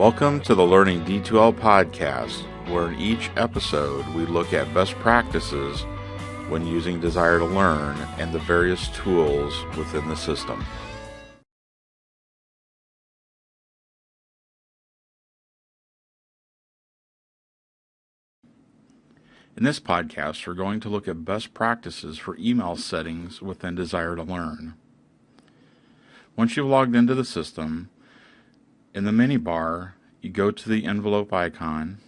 Welcome to the Learning D2L podcast, where in each episode we look at best practices when using Desire2Learn and the various tools within the system. In this podcast, we're going to look at best practices for email settings within Desire2Learn. Once you've logged into the system, in the menu bar, you go to the envelope icon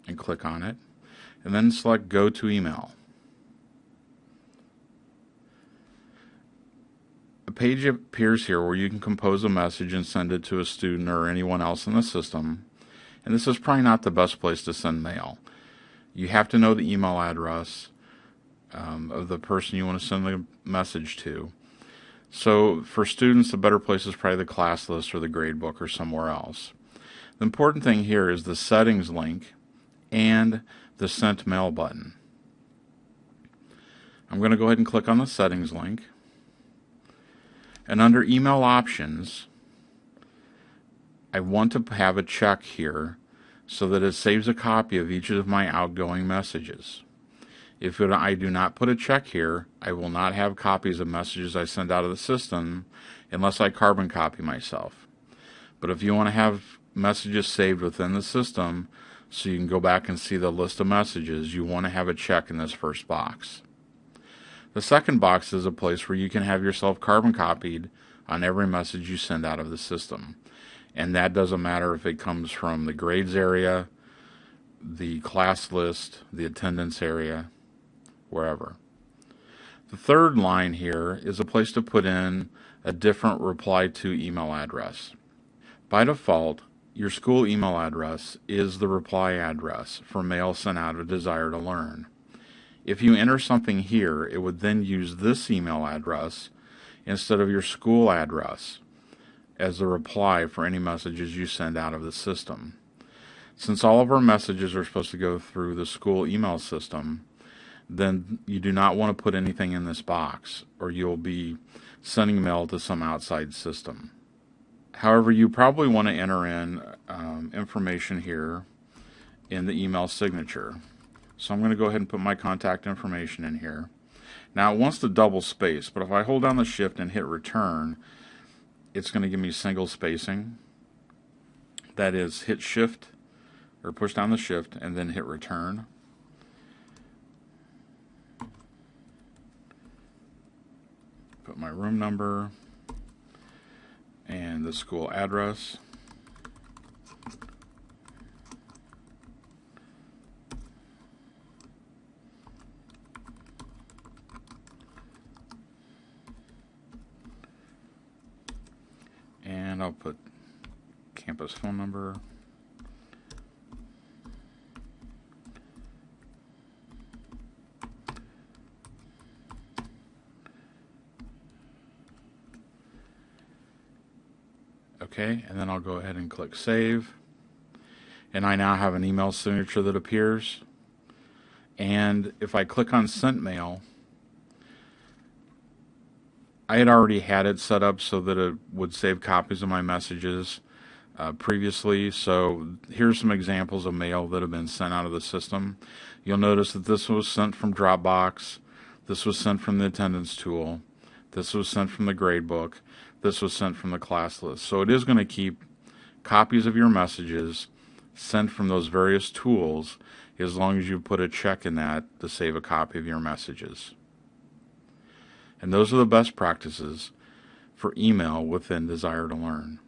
and click on it, and then select Go to Email. A page appears here where you can compose a message and send it to a student or anyone else in the system, and this is probably not the best place to send mail. You have to know the email address of the person you want to send the message to. So for students, the better place is probably the class list or the grade book or somewhere else. The important thing here is the settings link and the sent mail button. I'm going to go ahead and click on the settings link. And under email options, I want to have a check here so that it saves a copy of each of my outgoing messages. If I do not put a check here, I will not have copies of messages I send out of the system unless I carbon copy myself. But if you want to have messages saved within the system so you can go back and see the list of messages, you want to have a check in this first box. The second box is a place where you can have yourself carbon copied on every message you send out of the system. And that doesn't matter if it comes from the grades area, the class list, the attendance area, wherever. The third line here is a place to put in a different reply to email address. By default, your school email address is the reply address for mail sent out of Desire2Learn. If you enter something here, it would then use this email address instead of your school address as the reply for any messages you send out of the system. Since all of our messages are supposed to go through the school email system, then you do not want to put anything in this box, or you'll be sending mail to some outside system. However, you probably want to enter in information here in the email signature. So I'm going to go ahead and put my contact information in here. Now it wants to double space, but if I hold down the shift and hit return, it's going to give me single spacing. That is, hit shift or push down the shift and then hit return. Put my room number and the school address. And I'll put campus phone number. Okay, and then I'll go ahead and click Save. And I now have an email signature that appears. And if I click on Sent Mail, I had already had it set up so that it would save copies of my messages previously. So here's some examples of mail that have been sent out of the system. You'll notice that this was sent from Dropbox. This was sent from the attendance tool. This was sent from the grade book. This was sent from the class list. So it is going to keep copies of your messages sent from those various tools as long as you put a check in that to save a copy of your messages. And those are the best practices for email within Desire2Learn.